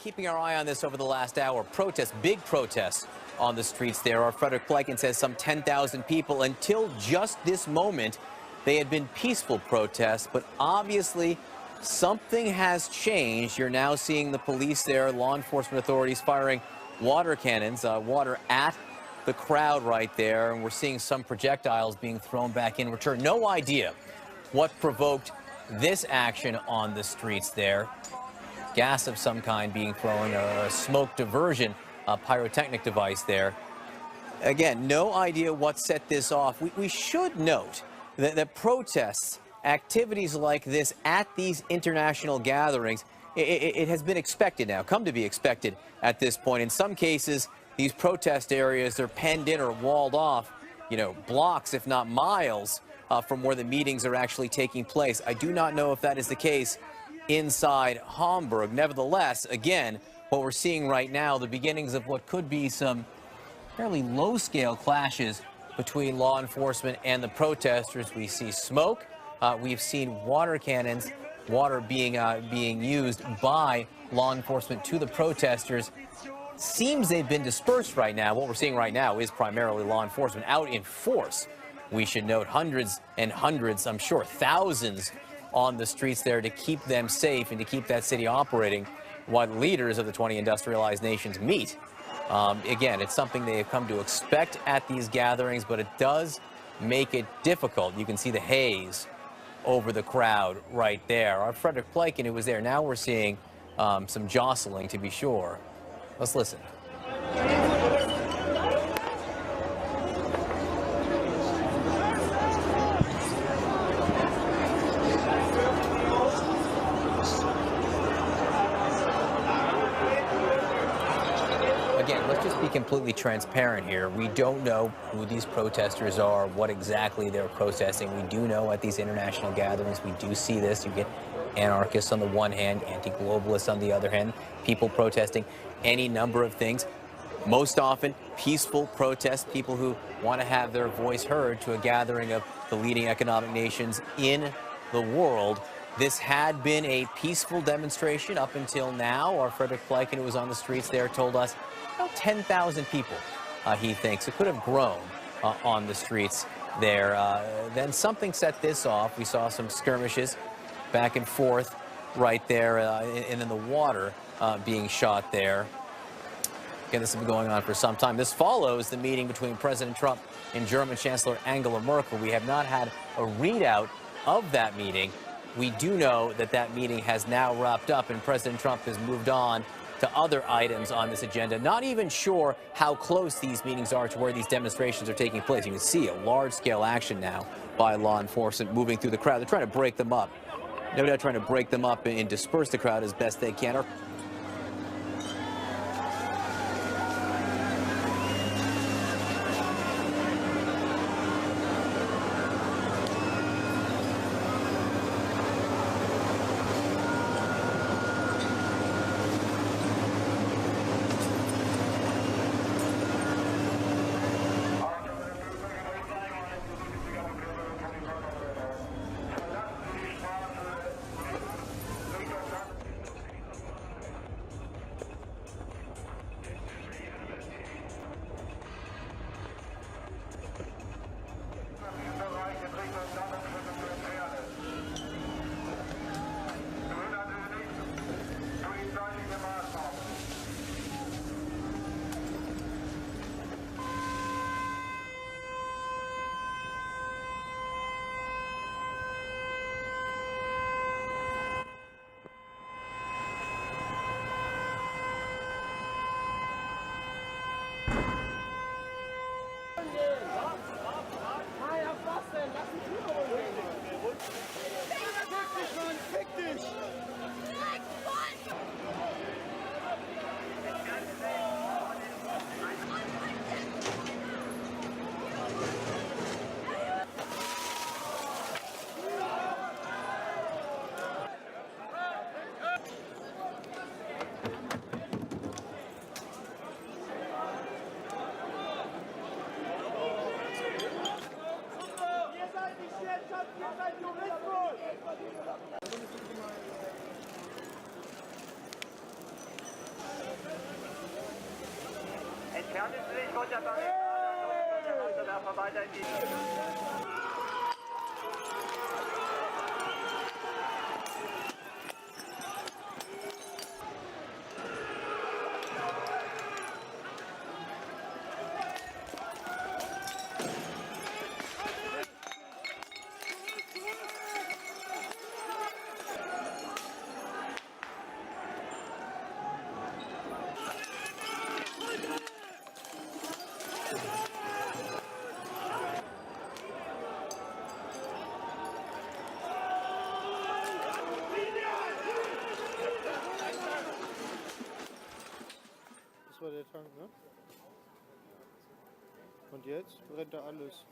keeping our eye on this over the last hour. Protests, big protests on the streets there. Our Frederick Pleiken says some 10,000 people. Until just this moment, they had been peaceful protests, but obviously something has changed. You're now seeing the police there, law enforcement authorities firing water cannons, water at the crowd right there, and we're seeing some projectiles being thrown back in return. No idea what provoked this action on the streets there. Gas of some kind being thrown, a smoke diversion, a pyrotechnic device there. Again, no idea what set this off. We should note that protests, activities like this at these international gatherings, it has been expected now, come to be expected at this point. In some cases, these protest areas, they're penned in or walled off, blocks, if not miles, from where the meetings are actually taking place. I do not know if that is the case inside Hamburg. Nevertheless, again, what we're seeing right now, the beginnings of what could be some fairly low-scale clashes between law enforcement and the protesters. We see smoke. We've seen water cannons, water being used by law enforcement to the protesters. Seems they've been dispersed right now. What we're seeing right now is primarily law enforcement out in force. We should note hundreds and hundreds, I'm sure thousands, on the streets there to keep them safe and to keep that city operating while leaders of the 20 industrialized nations meet. Again, it's something they have come to expect at these gatherings, but it does make it difficult. You can see the haze over the crowd right there. Our Frederick Pleiken, who was there, now we're seeing some jostling, to be sure. Let's listen. Again, let's just be completely transparent here. We don't know who these protesters are, what exactly they're protesting. We do know at these international gatherings, we do see this. You get anarchists on the one hand, anti-globalists on the other hand, people protesting any number of things. Most often, peaceful protests, people who want to have their voice heard to a gathering of the leading economic nations in the world. This had been a peaceful demonstration up until now. Our Frederick Pleiken, who was on the streets there, told us about 10,000 people, he thinks. It could have grown on the streets there. Then something set this off. We saw some skirmishes back and forth right there, and then the water being shot there. Again, this has been going on for some time. This follows the meeting between President Trump and German Chancellor Angela Merkel. We have not had a readout of that meeting. We do know that that meeting has now wrapped up, and President Trump has moved on to other items on this agenda. Not even sure how close these meetings are to where these demonstrations are taking place. You can see a large-scale action now by law enforcement moving through the crowd. They're trying to break them up. No doubt trying to break them up and disperse the crowd as best they can. Das war der Tank, ne? Und jetzt brennt da alles.